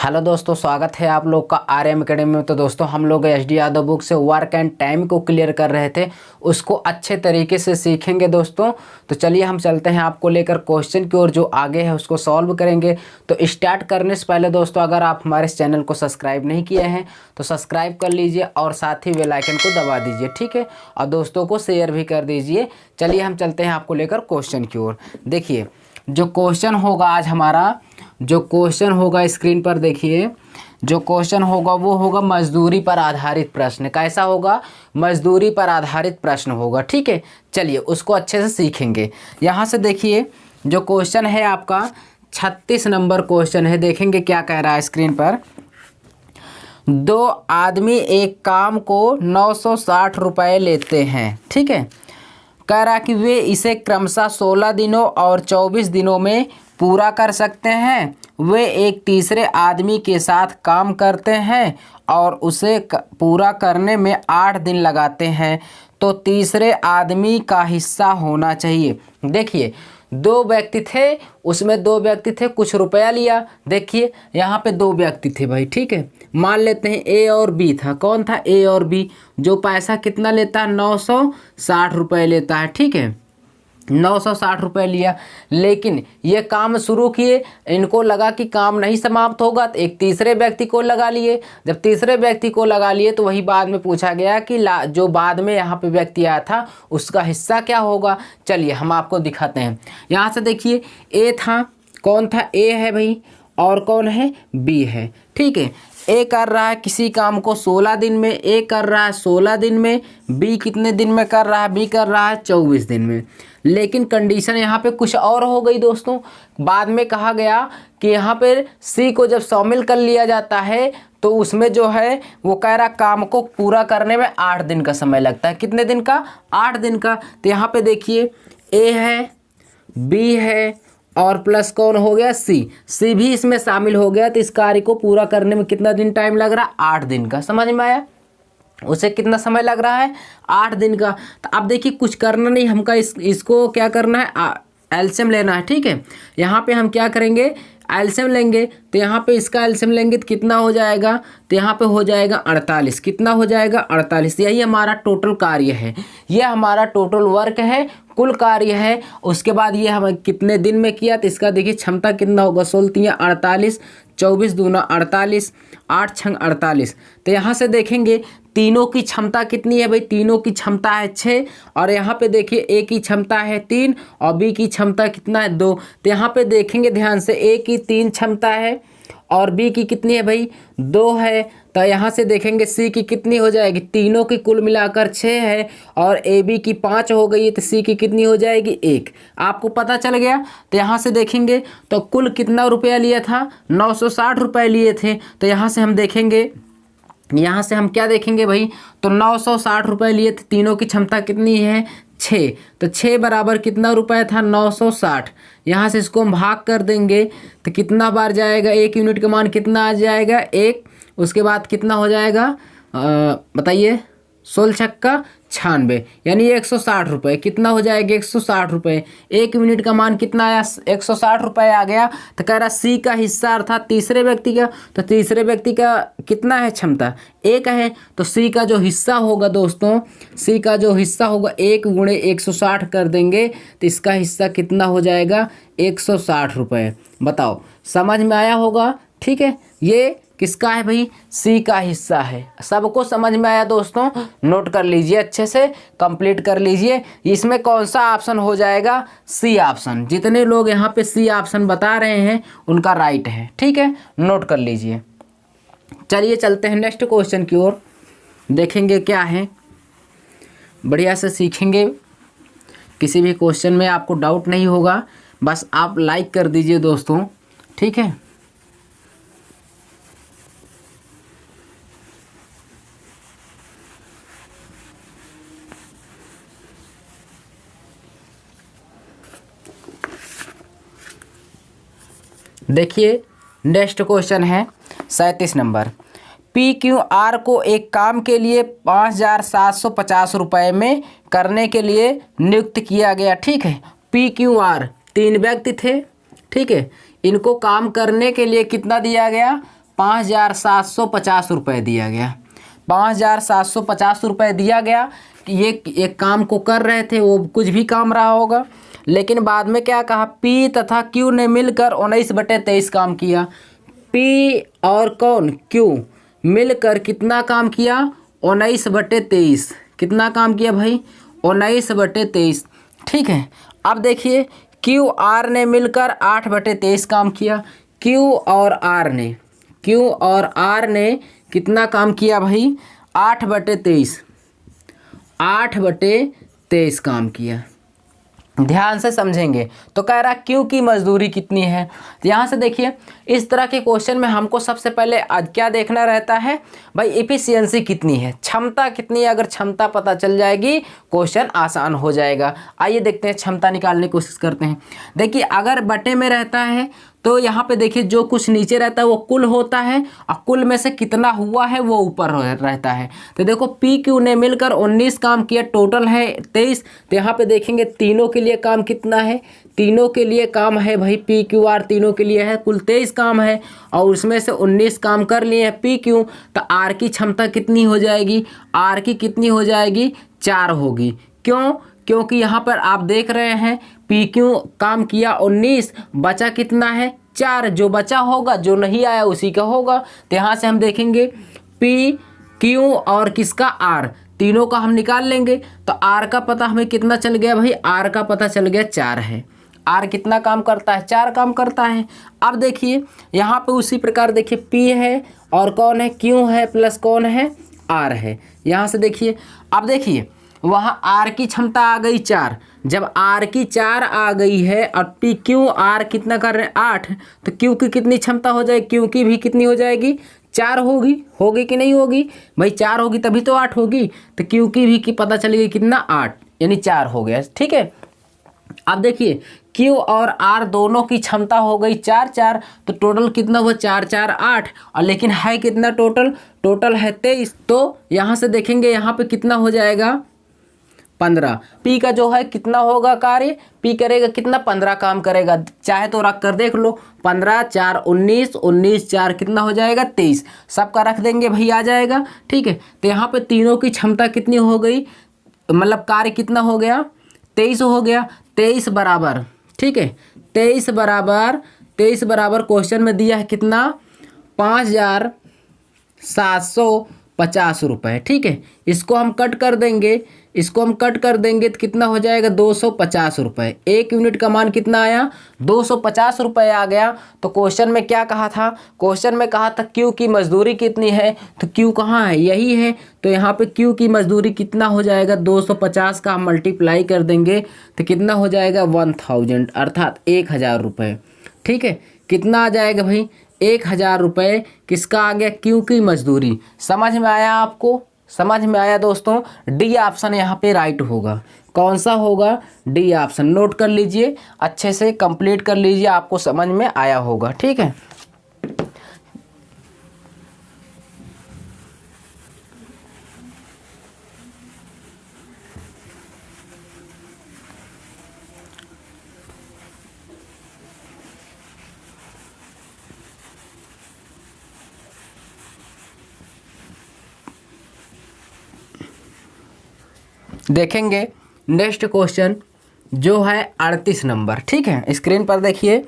Hello दोस्तों, स्वागत है आप लोग का आरएम एकेडमी में। तो दोस्तों हम लोग एचडी यादव बुक से वर्क एंड टाइम को क्लियर कर रहे थे, उसको अच्छे तरीके से सीखेंगे दोस्तों। तो चलिए हम चलते हैं आपको लेकर क्वेश्चन की ओर, जो आगे है उसको सॉल्व करेंगे। तो स्टार्ट करने से पहले दोस्तों, अगर आप हमारे इस चैनल को सब्सक्राइब नहीं किए हैं तो सब्सक्राइब कर लीजिए और साथ ही बेल आइकन को दबा दीजिए, ठीक है। और दोस्तों को शेयर भी कर दीजिए। चलिए हम चलते हैं आपको लेकर क्वेश्चन की ओर। देखिए जो क्वेश्चन होगा आज हमारा, जो क्वेश्चन होगा स्क्रीन पर देखिए, जो क्वेश्चन होगा वो होगा मजदूरी पर आधारित प्रश्न। कैसा होगा? मजदूरी पर आधारित प्रश्न होगा, ठीक है। चलिए उसको अच्छे से सीखेंगे। यहाँ से देखिए जो क्वेश्चन है आपका 36 नंबर क्वेश्चन है। देखेंगे क्या कह रहा है स्क्रीन पर। दो आदमी एक काम को 960 रुपये लेते हैं, ठीक है। कह रहा कि वे इसे क्रमशः 16 दिनों और 24 दिनों में पूरा कर सकते हैं। वे एक तीसरे आदमी के साथ काम करते हैं और उसे पूरा करने में 8 दिन लगाते हैं, तो तीसरे आदमी का हिस्सा होना चाहिए। देखिए दो व्यक्ति थे, उसमें दो व्यक्ति थे, कुछ रुपया लिया। देखिए यहाँ पे दो व्यक्ति थे भाई, ठीक है। मान लेते हैं ए और बी था। कौन था? ए और बी। जो पैसा कितना लेता है? 960 रुपये लेता है, ठीक है। 960 रुपये लिया, लेकिन ये काम शुरू किए, इनको लगा कि काम नहीं समाप्त होगा तो एक तीसरे व्यक्ति को लगा लिए। जब तीसरे व्यक्ति को लगा लिए तो वही बाद में पूछा गया कि जो बाद में यहाँ पे व्यक्ति आया था उसका हिस्सा क्या होगा। चलिए हम आपको दिखाते हैं। यहाँ से देखिए ए था, कौन था? ए है भाई, और कौन है? बी है, ठीक है। ए कर रहा है किसी काम को 16 दिन में, ए कर रहा है 16 दिन में, बी कितने दिन में कर रहा है? बी कर रहा है 24 दिन में। लेकिन कंडीशन यहाँ पे कुछ और हो गई दोस्तों। बाद में कहा गया कि यहाँ पर सी को जब शामिल कर लिया जाता है तो उसमें जो है वो कह रहा काम को पूरा करने में 8 दिन का समय लगता है। कितने दिन का? 8 दिन का। तो यहाँ पे देखिए ए है, बी है और प्लस कौन हो गया? सी। सी भी इसमें शामिल हो गया। तो इस कार्य को पूरा करने में कितना दिन टाइम लग रहा है? 8 दिन का। समझ में आया? उसे कितना समय लग रहा है? 8 दिन का। तो अब देखिए कुछ करना नहीं, हमका इसको क्या करना है? एलसीएम लेना है, ठीक है। यहाँ पे हम क्या करेंगे? एलसीएम लेंगे। तो यहाँ पे इसका एलसीएम लेंगे तो कितना हो जाएगा? तो यहाँ पे हो जाएगा 48। कितना हो जाएगा? 48। यही हमारा टोटल कार्य है, ये हमारा टोटल वर्क है, कुल कार्य है। उसके बाद ये हम कितने दिन में किया तो इसका देखिए क्षमता कितना होगा? 16 48, 24 दूना 48, 8 छंग 48। तो यहाँ से देखेंगे तीनों की क्षमता कितनी है भाई? तीनों की क्षमता है 6, और यहाँ पे देखिए ए की क्षमता है 3 और बी की क्षमता कितना है? 2। तो यहाँ पे देखेंगे ध्यान से, ए की 3 क्षमता है और बी की कितनी है भाई? 2 है। तो यहाँ से देखेंगे सी की कितनी हो जाएगी? तीनों की कुल मिलाकर 6 है, और ए बी की 5 हो गई, तो सी की कितनी हो जाएगी? 1। आपको पता चल गया। तो यहाँ से देखेंगे तो कुल कितना रुपया लिया था? 960 रुपये लिए थे। तो यहाँ से हम देखेंगे, यहाँ से हम क्या देखेंगे भाई? तो 960 रुपये लिए थे। तीनों की क्षमता कितनी है? 6। तो 6 बराबर कितना रुपये था? 960। यहाँ से इसको हम भाग कर देंगे तो कितना बार जाएगा? 1 यूनिट का मान कितना आ जाएगा? 1। उसके बाद कितना हो जाएगा बताइए? 16 छक्का 96, यानी 160 रुपये। कितना हो जाएगा? 160 रुपये। 1 यूनिट का मान कितना आया? 160 रुपये आ गया। तो कह रहा सी का हिस्सा अर्थात तीसरे व्यक्ति का, तो तीसरे व्यक्ति का कितना है क्षमता? 1 है। तो सी का जो हिस्सा होगा दोस्तों, सी का जो हिस्सा होगा 1 गुणे 160 कर देंगे तो इसका हिस्सा कितना हो जाएगा? 160 रुपये। बताओ, समझ में आया होगा? ठीक है, ये किसका है भाई? सी का हिस्सा है। सबको समझ में आया दोस्तों? नोट कर लीजिए, अच्छे से कंप्लीट कर लीजिए। इसमें कौन सा ऑप्शन हो जाएगा? C option. जितने लोग यहाँ पे सी ऑप्शन बता रहे हैं उनका राइट है, ठीक है। नोट कर लीजिए। चलिए चलते हैं नेक्स्ट क्वेश्चन की ओर, देखेंगे क्या है। बढ़िया से सीखेंगे, किसी भी क्वेश्चन में आपको डाउट नहीं होगा। बस आप लाइक कर दीजिए दोस्तों, ठीक है। देखिए नेक्स्ट क्वेश्चन है 37 नंबर। PQR को एक काम के लिए 5750 रुपये में करने के लिए नियुक्त किया गया, ठीक है। PQR 3 व्यक्ति थे, ठीक है। इनको काम करने के लिए कितना दिया गया? 5,750 दिया गया। 5,750 दिया गया कि ये एक काम को कर रहे थे, वो कुछ भी काम रहा होगा, लेकिन बाद में क्या कहा, पी तथा क्यू ने मिलकर 19/23 काम किया। पी और कौन, क्यू मिलकर कितना काम किया, 19/23। कितना काम किया भाई, 19/23। ठीक है, अब देखिए क्यू आर ने मिलकर 8/23 काम किया। क्यू और आर ने कितना काम किया भाई, 8/23। 8/23 काम किया। ध्यान से समझेंगे तो कह रहा क्यू की मजदूरी कितनी है। तो यहाँ से देखिए, इस तरह के क्वेश्चन में हमको सबसे पहले आज क्या देखना रहता है भाई, एफिशिएंसी कितनी है, क्षमता कितनी है। अगर क्षमता पता चल जाएगी क्वेश्चन आसान हो जाएगा। आइए देखते हैं, क्षमता निकालने की कोशिश करते हैं। देखिए अगर बटे में रहता है तो यहाँ पे देखिए जो कुछ नीचे रहता है वो कुल होता है, और कुल में से कितना हुआ है वो ऊपर रहता है। तो देखो पी क्यू ने मिलकर 19 काम किया, टोटल है 23। तो यहाँ पे देखेंगे तीनों के लिए काम कितना है, तीनों के लिए काम है भाई, पी क्यू आर तीनों के लिए है, कुल 23 काम है, और उसमें से 19 काम कर लिए हैं पी क्यू। तो आर की क्षमता कितनी हो जाएगी, आर की कितनी हो जाएगी, 4 होगी। क्यों, क्योंकि यहाँ पर आप देख रहे हैं पी क्यू काम किया 19, बचा कितना है, 4। जो बचा होगा, जो नहीं आया उसी का होगा। तो यहाँ से हम देखेंगे पी क्यू और किसका, आर, तीनों का हम निकाल लेंगे। तो आर का पता हमें कितना चल गया भाई, आर का पता चल गया 4 है। आर कितना काम करता है, 4 काम करता है। अब देखिए यहाँ पे उसी प्रकार देखिए पी है और कौन है, क्यू है, प्लस कौन है, आर है। यहाँ से देखिए, अब देखिए वहाँ आर की क्षमता आ गई 4। जब आर की 4 आ गई है और पी क्यू आर कितना कर रहे हैं, 8, तो क्यू की कितनी क्षमता हो जाएगी, क्यू की भी कितनी हो जाएगी, 4 होगी कि नहीं होगी भाई, 4 होगी तभी तो 8 होगी। तो क्यू की भी पता चलेगी कितना, 8, यानी 4 हो गया। ठीक है, अब देखिए क्यू और आर दोनों की क्षमता हो गई 4, तो टोटल कितना हुआ, 4, 4, 8, और लेकिन है कितना टोटल है 23। तो यहाँ से देखेंगे यहाँ पे कितना हो जाएगा, 15। पी का जो है कितना होगा कार्य, पी करेगा कितना, 15 काम करेगा। चाहे तो रख कर देख लो, 15 4 19, 19 4 कितना हो जाएगा, 23। सबका रख देंगे भाई, आ जाएगा। ठीक है, तो यहाँ पे तीनों की क्षमता कितनी हो गई, मतलब कार्य कितना हो गया, 23 हो गया। 23 बराबर, ठीक है, 23 बराबर क्वेश्चन में दिया है कितना, 5,750 रुपये। ठीक है, इसको हम कट कर देंगे, तो कितना हो जाएगा, 250 रुपये। 1 यूनिट का मान कितना आया, 250 रुपये आ गया। तो क्वेश्चन में क्या कहा था, क्वेश्चन में कहा था क्यू की मजदूरी कितनी है, तो क्यू कहाँ है, यही है। तो यहाँ पे क्यू की मजदूरी कितना हो जाएगा, 250 का हम मल्टीप्लाई कर देंगे तो कितना हो जाएगा, 1000, अर्थात 1000 रुपये। ठीक है, कितना आ जाएगा भाई, 1000 रुपये किसका आ गया, क्यू की मजदूरी। समझ में आया आपको, समझ में आया दोस्तों। डी ऑप्शन यहाँ पे राइट होगा। कौन सा होगा, डी ऑप्शन। नोट कर लीजिए, अच्छे से कंप्लीट कर लीजिए, आपको समझ में आया होगा। ठीक है, देखेंगे नेक्स्ट क्वेश्चन जो है 38 नंबर। ठीक है, स्क्रीन पर देखिए,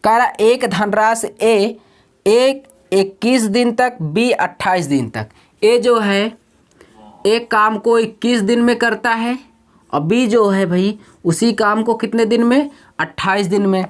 कह रहा एक धनराशि ए 21 दिन तक, बी 28 दिन तक। ए जो है एक काम को 21 दिन में करता है, और बी जो है भाई उसी काम को कितने दिन में, 28 दिन में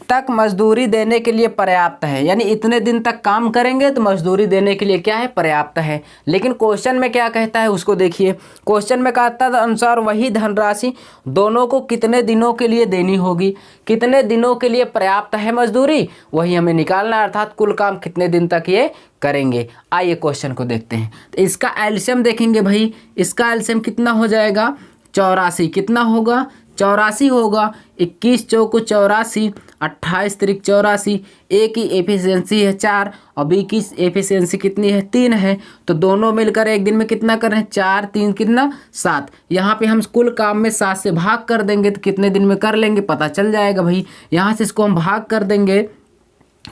तक मजदूरी देने के लिए पर्याप्त है। यानी इतने दिन तक काम करेंगे तो मजदूरी देने के लिए क्या है, पर्याप्त है। लेकिन क्वेश्चन में क्या कहता है उसको देखिए। क्वेश्चन में कहता है अनुसार वही धनराशि दोनों को कितने दिनों के लिए देनी होगी, कितने दिनों के लिए पर्याप्त है मजदूरी, वही हमें निकालना है, अर्थात कुल काम कितने दिन तक ये करेंगे। आइए क्वेश्चन को देखते हैं। तो इसका एलसीएम देखेंगे भाई, इसका एलसीएम कितना हो जाएगा, 84। कितना होगा, 84 होगा। 21 चौको 84, 28 त्रिक 84। ए की एफिशिएंसी है 4 और बी की एफिशिएंसी कितनी है, 3 है। तो दोनों मिलकर एक दिन में कितना कर रहे हैं, 4 3 कितना, 7। यहाँ पे हम कुल काम में 7 से भाग कर देंगे तो कितने दिन में कर लेंगे पता चल जाएगा भाई। यहाँ से इसको हम भाग कर देंगे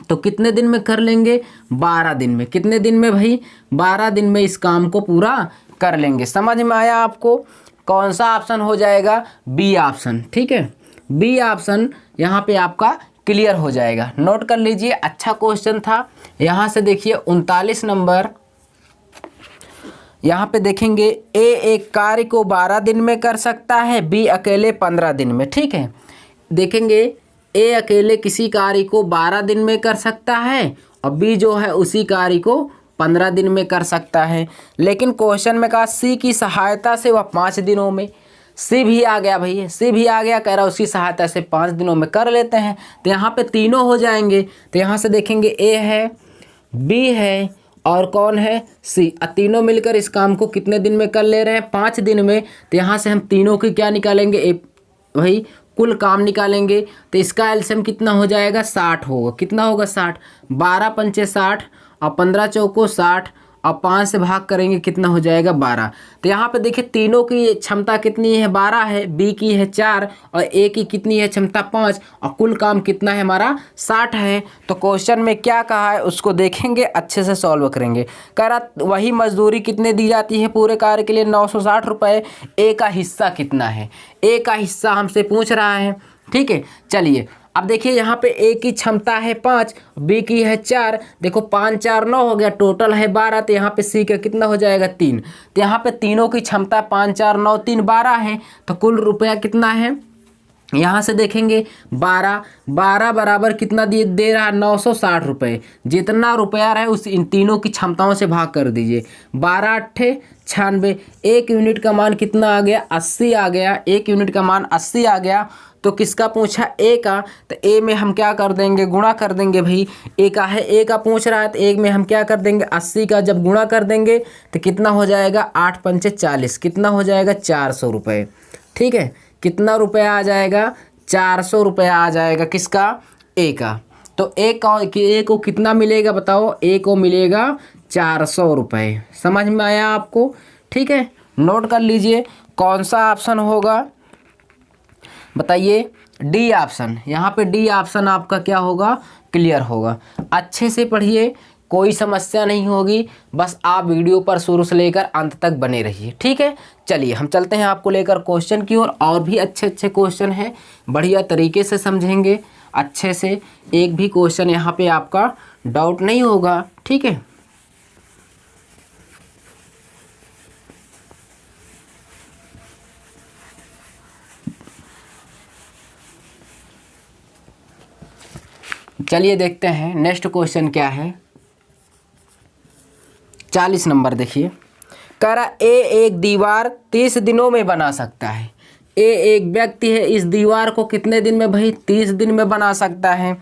तो कितने दिन में कर लेंगे? 12 दिन में। कितने दिन में भाई? 12 दिन में इस काम को पूरा कर लेंगे। समझ में आया आपको? कौन सा ऑप्शन हो जाएगा? B option. ठीक है, बी ऑप्शन यहाँ पे आपका क्लियर हो जाएगा। नोट कर लीजिए, अच्छा क्वेश्चन था। यहाँ से देखिए 39 नंबर, यहाँ पे देखेंगे ए एक कार्य को 12 दिन में कर सकता है, बी अकेले 15 दिन में। ठीक है, देखेंगे ए अकेले किसी कार्य को 12 दिन में कर सकता है और बी जो है उसी कार्य को 15 दिन में कर सकता है। लेकिन क्वेश्चन में कहा सी की सहायता से वह 5 दिनों में। सी भी आ गया भाई, सी भी आ गया, कह रहा उसकी सहायता से 5 दिनों में कर लेते हैं। तो यहाँ पे तीनों हो जाएंगे। तो यहाँ से देखेंगे ए है, बी है और कौन है? सी। तीनों मिलकर इस काम को कितने दिन में कर ले रहे हैं? 5 दिन में। तो यहाँ से हम तीनों की क्या निकालेंगे? भाई कुल काम निकालेंगे। तो इसका एलसीएम कितना हो जाएगा? 60 होगा। कितना होगा? 60। 12 पंचे 60 और 15 चौको 60 और 5 से भाग करेंगे, कितना हो जाएगा? 12। तो यहाँ पे देखिए तीनों की क्षमता कितनी है? 12 है, बी की है 4 और ए की कितनी है क्षमता? 5 और कुल काम कितना है हमारा? 60 है। तो क्वेश्चन में क्या कहा है उसको देखेंगे, अच्छे से सॉल्व करेंगे। कह रहा वही मजदूरी कितने दी जाती है पूरे कार्य के लिए? 960 रुपये। ए का हिस्सा कितना है? ए का हिस्सा हमसे पूछ रहा है। ठीक है, चलिए अब देखिए यहाँ पे ए की क्षमता है 5, बी की है 4। देखो 5 4 9 हो गया, टोटल है 12। तो यहाँ पे सी का कितना हो जाएगा? 3। तो यहाँ पे तीनों की क्षमता 5 4 9 3 12 है। तो कुल रुपया कितना है? यहाँ से देखेंगे 12 12 बराबर कितना दे रहा है? 960 रुपये। जितना रुपया रहे उस इन तीनों की क्षमताओं से भाग कर दीजिए। 12 अट्ठे 96। 1 यूनिट का मान कितना आ गया? 80 आ गया। 1 यूनिट का मान 80 आ गया। तो किसका पूछा? ए का। तो ए में हम क्या कर देंगे? गुणा कर देंगे भाई। ए का है, ए का पूछ रहा है तो एक में हम क्या कर देंगे? 80 का जब गुणा कर देंगे तो कितना हो जाएगा? 8 पंचे 40। कितना हो जाएगा? 400 रुपये। ठीक है, कितना रुपया आ जाएगा? 400 रुपया आ जाएगा। किसका? ए का। तो ए को कितना मिलेगा बताओ? ए को मिलेगा 400 रुपये। समझ में आया आपको? ठीक है, नोट कर लीजिए कौन सा ऑप्शन होगा, बताइए। D option. यहाँ पे डी ऑप्शन आपका क्या होगा? क्लियर होगा। अच्छे से पढ़िए, कोई समस्या नहीं होगी। बस आप वीडियो पर शुरू से लेकर अंत तक बने रहिए। ठीक है, चलिए हम चलते हैं आपको लेकर क्वेश्चन की ओर। और भी अच्छे अच्छे क्वेश्चन हैं, बढ़िया तरीके से समझेंगे अच्छे से। एक भी क्वेश्चन यहाँ पे आपका डाउट नहीं होगा। ठीक है, चलिए देखते हैं नेक्स्ट क्वेश्चन क्या है। 40 नंबर देखिए, कह रहा ए एक दीवार 30 दिनों में बना सकता है। ए एक व्यक्ति है, इस दीवार को कितने दिन में भाई? 30 दिन में बना सकता है।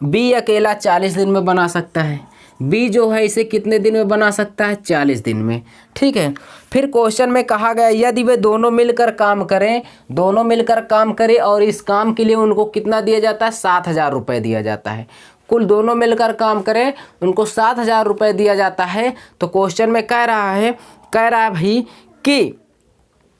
बी अकेला 40 दिन में बना सकता है। बी जो है इसे कितने दिन में बना सकता है? 40 दिन में। ठीक है, फिर क्वेश्चन में कहा गया यदि वे दोनों मिलकर काम करें, दोनों मिलकर काम करें और इस काम के लिए उनको कितना दिया जाता है? 7,000 रुपये दिया जाता है। कुल दोनों मिलकर काम करें, उनको 7,000 रुपये दिया जाता है। तो क्वेश्चन में कह रहा है भाई कि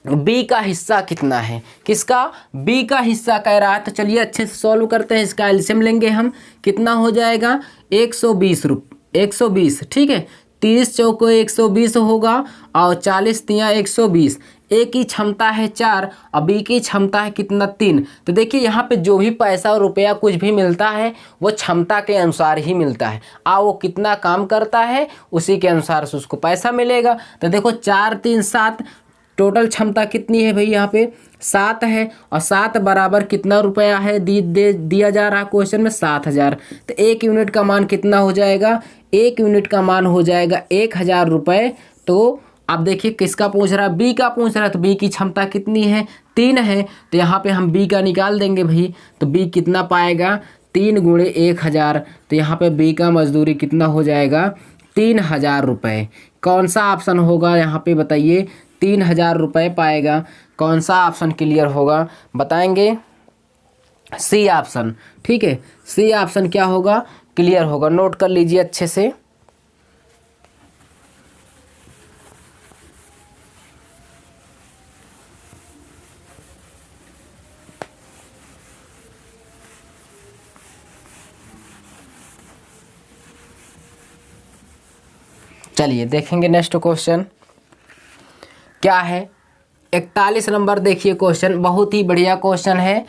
बी का हिस्सा कितना है? किसका? बी का हिस्सा कह रहा है। तो चलिए अच्छे से सॉल्व करते हैं। इसका एलसीएम लेंगे हम, कितना हो जाएगा? 120। ठीक है, 30 चौको 120 होगा और 40 तियाँ 120। ए की क्षमता है 4 और बी की क्षमता है कितना? 3। तो देखिए यहाँ पे जो भी पैसा और रुपया कुछ भी मिलता है वो क्षमता के अनुसार ही मिलता है। वो कितना काम करता है उसी के अनुसार से उसको पैसा मिलेगा। तो देखो 4 3 7, टोटल क्षमता कितनी है भाई? यहाँ पे 7 है और 7 बराबर कितना रुपया है? दिया जा रहा क्वेश्चन में 7,000। तो 1 यूनिट का मान कितना हो जाएगा? 1 यूनिट का मान हो जाएगा 1,000 रुपये। तो अब देखिए किसका पूछ रहा है? बी का पूछ रहा है। तो बी की क्षमता कितनी है? 3 है। तो यहाँ पे हम बी का निकाल देंगे भाई। तो बी कितना पाएगा? 3 गुणे 1,000। तो यहाँ पे बी का मजदूरी कितना हो जाएगा? 3,000 रुपये। कौन सा ऑप्शन होगा यहाँ पे बताइए? 3,000 रुपये पाएगा। कौन सा ऑप्शन क्लियर होगा बताएंगे? C option. ठीक है, सी ऑप्शन क्या होगा? क्लियर होगा। नोट कर लीजिए अच्छे से। चलिए देखेंगे नेक्स्ट क्वेश्चन क्या है। 41 नंबर देखिए क्वेश्चन, बहुत ही बढ़िया क्वेश्चन है,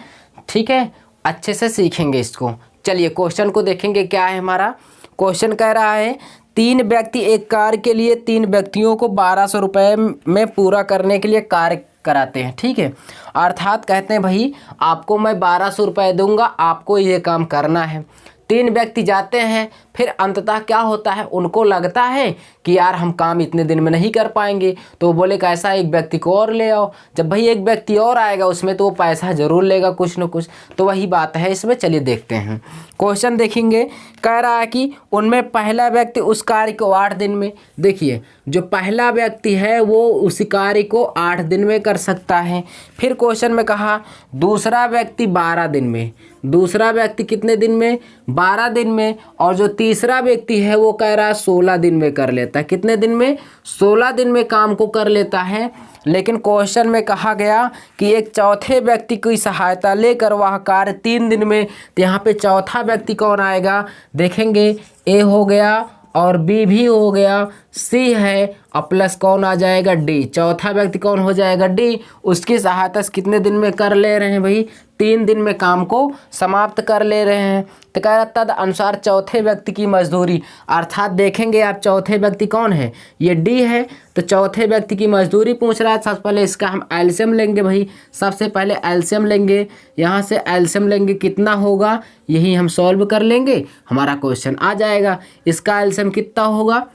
ठीक है, अच्छे से सीखेंगे इसको। चलिए क्वेश्चन को देखेंगे क्या है हमारा। क्वेश्चन कह रहा है 3 व्यक्ति एक कार्य के लिए 3 व्यक्तियों को 1200 रुपये में पूरा करने के लिए कार्य कराते हैं, ठीक है। अर्थात कहते हैं भाई आपको मैं 1200 रुपये दूंगा, आपको ये काम करना है। 3 व्यक्ति जाते हैं, फिर अंततः क्या होता है, उनको लगता है कि यार हम काम इतने दिन में नहीं कर पाएंगे, तो वो बोले कैसा एक व्यक्ति को और ले आओ। जब भाई एक व्यक्ति और आएगा उसमें तो वो पैसा ज़रूर लेगा कुछ न कुछ, तो वही बात है इसमें। चलिए देखते हैं क्वेश्चन देखेंगे। कह रहा है कि उनमें पहला व्यक्ति उस कार्य को 8 दिन में, देखिए जो पहला व्यक्ति है वो उसी कार्य को 8 दिन में कर सकता है। फिर क्वेश्चन में कहा दूसरा व्यक्ति 12 दिन में, दूसरा व्यक्ति कितने दिन में, 12 दिन में, और जो तीसरा व्यक्ति है वो कह रहा है 16 दिन में कर लेता है। कितने दिन में, 16 दिन में काम को कर लेता है। लेकिन क्वेश्चन में कहा गया कि एक चौथे व्यक्ति की सहायता लेकर वह कार्य 3 दिन में, तो यहाँ पे चौथा व्यक्ति कौन आएगा, देखेंगे ए हो गया और बी भी हो गया, सी है और प्लस कौन आ जाएगा, डी। चौथा व्यक्ति कौन हो जाएगा, डी। उसकी सहायता से कितने दिन में कर ले रहे हैं भाई, 3 दिन में काम को समाप्त कर ले रहे हैं। तो कह रहा तद अनुसार चौथे व्यक्ति की मजदूरी, अर्थात देखेंगे आप चौथे व्यक्ति कौन है, ये डी है, तो चौथे व्यक्ति की मजदूरी पूछ रहा है। सबसे पहले इसका हम एलसीएम लेंगे भाई, सबसे पहले एलसीएम लेंगे, यहाँ से एलसीएम लेंगे, कितना होगा यही हम सॉल्व कर लेंगे, हमारा क्वेश्चन आ जाएगा। इसका एलसीएम कितना होगा,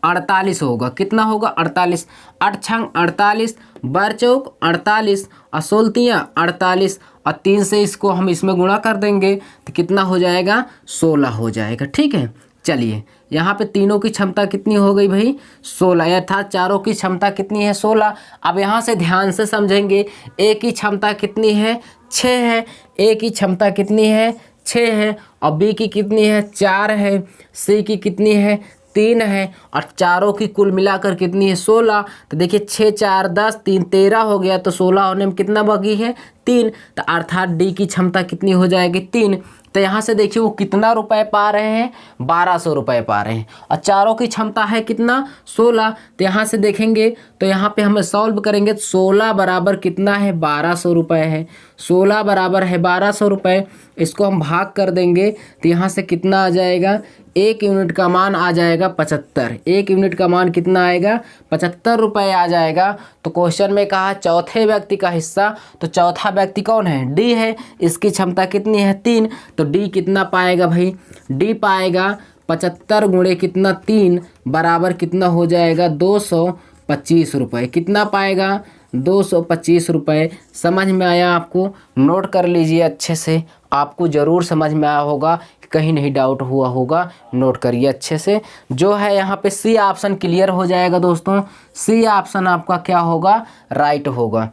48 होगा। कितना होगा, 48, 8 छंग 48, बर चौक 48, असोलतियाँ 48, और 3 से इसको हम इसमें गुणा कर देंगे तो कितना हो जाएगा, 16 हो जाएगा, ठीक है। चलिए यहाँ पे तीनों की क्षमता कितनी हो गई भाई, 16, अर्थात चारों की क्षमता कितनी है, 16। अब यहाँ से ध्यान से समझेंगे, ए की क्षमता कितनी है, 6 है, ए की क्षमता कितनी है, 6 है, और बी की कितनी है, 4 है, सी की कितनी है, 3 है, और चारों की कुल मिलाकर कितनी है, 16। तो देखिए 6 4 10, 3 13 हो गया, तो 16 होने में कितना बाकी है, 3। तो अर्थात डी की क्षमता कितनी हो जाएगी, 3। तो यहाँ से देखिए वो कितना रुपए पा रहे हैं, 1200 रुपये पा रहे हैं, और चारों की क्षमता है कितना, 16। तो यहाँ से देखेंगे तो यहाँ पे हमें सॉल्व करेंगे तो 16 बराबर कितना है, 1200 रुपये है। 16 बराबर है 1200 रुपये, इसको हम भाग कर देंगे तो यहाँ से कितना आ जाएगा, 1 यूनिट का मान आ जाएगा 75। 1 यूनिट का मान कितना आएगा, 75 रुपये आ जाएगा। तो क्वेश्चन में कहा चौथे व्यक्ति का हिस्सा, तो चौथा व्यक्ति कौन है, डी है, इसकी क्षमता कितनी है, 3। तो डी कितना पाएगा भाई, डी पाएगा 75 गुणे कितना, 3 बराबर कितना हो जाएगा, 225 रुपये। कितना पाएगा, 225 रुपये। समझ में आया आपको, नोट कर लीजिए अच्छे से, आपको ज़रूर समझ में आया होगा, कहीं नहीं डाउट हुआ होगा, नोट करिए अच्छे से। जो है यहाँ पे सी ऑप्शन क्लियर हो जाएगा दोस्तों, सी ऑप्शन आपका क्या होगा, राइट होगा।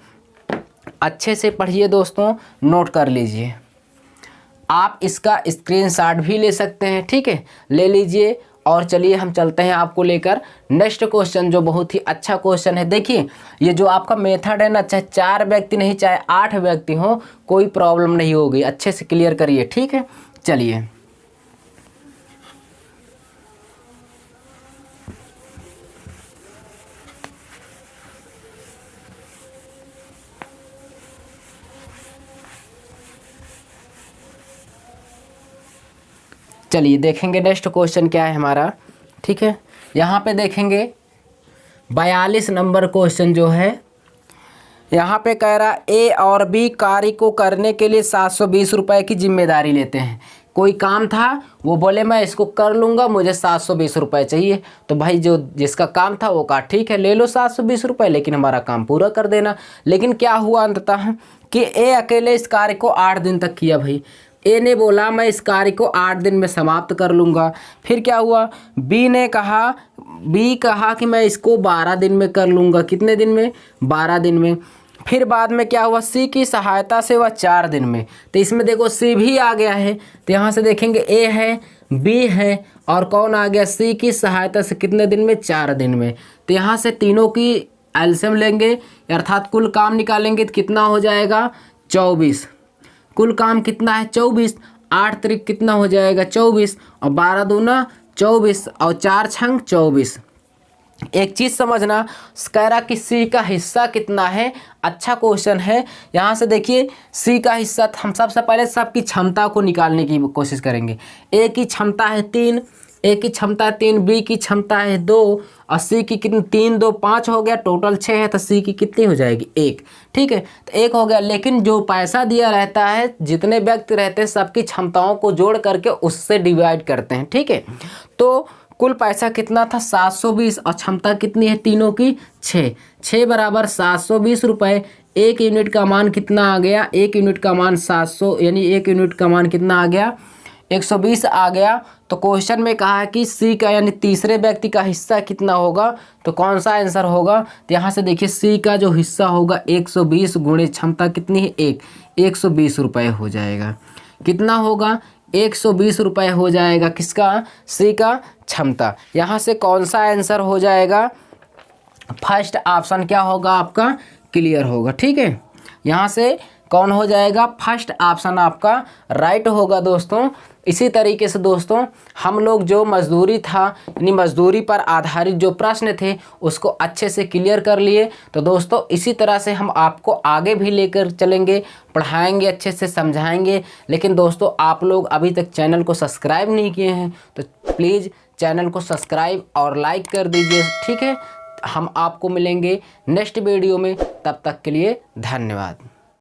अच्छे से पढ़िए दोस्तों, नोट कर लीजिए। आप इसका स्क्रीनशॉट भी ले सकते हैं, ठीक है, ले लीजिए। और चलिए हम चलते हैं आपको लेकर नेक्स्ट क्वेश्चन, जो बहुत ही अच्छा क्वेश्चन है। देखिए ये जो आपका मेथड है ना, चाहे 4 व्यक्ति नहीं चाहे 8 व्यक्ति हो, कोई प्रॉब्लम नहीं होगी, अच्छे से क्लियर करिए, ठीक है। चलिए चलिए देखेंगे नेक्स्ट क्वेश्चन क्या है हमारा, ठीक है। यहाँ पे देखेंगे 42 नंबर क्वेश्चन जो है, यहाँ पे कह रहा ए और बी कार्य को करने के लिए 720 रुपये की जिम्मेदारी लेते हैं। कोई काम था, वो बोले मैं इसको कर लूँगा, मुझे 720 रुपये चाहिए। तो भाई जो जिसका काम था वो कहा ठीक है ले लो 720 रुपये, लेकिन हमारा काम पूरा कर देना। लेकिन क्या हुआ अंततः कि ए अकेले इस कार्य को 8 दिन तक किया। भाई ए ने बोला मैं इस कार्य को 8 दिन में समाप्त कर लूँगा। फिर क्या हुआ, बी कहा कि मैं इसको 12 दिन में कर लूँगा। कितने दिन में, 12 दिन में। फिर बाद में क्या हुआ, सी की सहायता से वह 4 दिन में। तो इसमें देखो सी भी आ गया है, तो यहाँ से देखेंगे ए है, बी है, और कौन आ गया, सी की सहायता से कितने दिन में, 4 दिन में। तो यहाँ से तीनों की एलसीएम लेंगे, अर्थात कुल काम निकालेंगे तो कितना हो जाएगा, 24। कुल काम कितना है, 24। 8 तारीख कितना हो जाएगा, 24, और 12 दूना 24 और 4 छंग 24। एक चीज़ समझना, कह रहा कि सी का हिस्सा कितना है। अच्छा क्वेश्चन है। यहाँ से देखिए सी का हिस्सा, हम सबसे पहले सबकी क्षमता को निकालने की कोशिश करेंगे। ए की क्षमता है 3, ए की क्षमता है 3, बी की क्षमता है 2 और सी की कितनी, 3 2 5 हो गया, टोटल 6 है, तो सी की कितनी हो जाएगी 1। ठीक है, तो 1 हो गया। लेकिन जो पैसा दिया रहता है, जितने व्यक्ति रहते हैं सबकी क्षमताओं को जोड़ करके उससे डिवाइड करते हैं। ठीक है, तो कुल पैसा कितना था 720 और क्षमता कितनी है तीनों की 6। 6 बराबर 720 रुपये। 1 यूनिट का मान कितना आ गया, 1 यूनिट का मान 700, यानी 1 यूनिट का मान कितना आ गया 120 आ गया। तो क्वेश्चन में कहा है कि सी का यानी तीसरे व्यक्ति का हिस्सा कितना होगा, तो कौन सा आंसर होगा। तो यहाँ से देखिए सी का जो हिस्सा होगा 120 गुणे क्षमता कितनी है 1, 120 रुपये हो जाएगा। कितना होगा 120 रुपये हो जाएगा किसका, सी का क्षमता। यहाँ से कौन सा आंसर हो जाएगा, फर्स्ट ऑप्शन क्या होगा आपका, क्लियर होगा। ठीक है, यहाँ से कौन हो जाएगा, फर्स्ट ऑप्शन आपका राइट होगा दोस्तों। इसी तरीके से दोस्तों हम लोग जो मजदूरी था यानी मजदूरी पर आधारित जो प्रश्न थे उसको अच्छे से क्लियर कर लिए। तो दोस्तों इसी तरह से हम आपको आगे भी लेकर चलेंगे, पढ़ाएंगे, अच्छे से समझाएंगे। लेकिन दोस्तों आप लोग अभी तक चैनल को सब्सक्राइब नहीं किए हैं तो प्लीज़ चैनल को सब्सक्राइब और लाइक कर दीजिए। ठीक है, हम आपको मिलेंगे नेक्स्ट वीडियो में, तब तक के लिए धन्यवाद।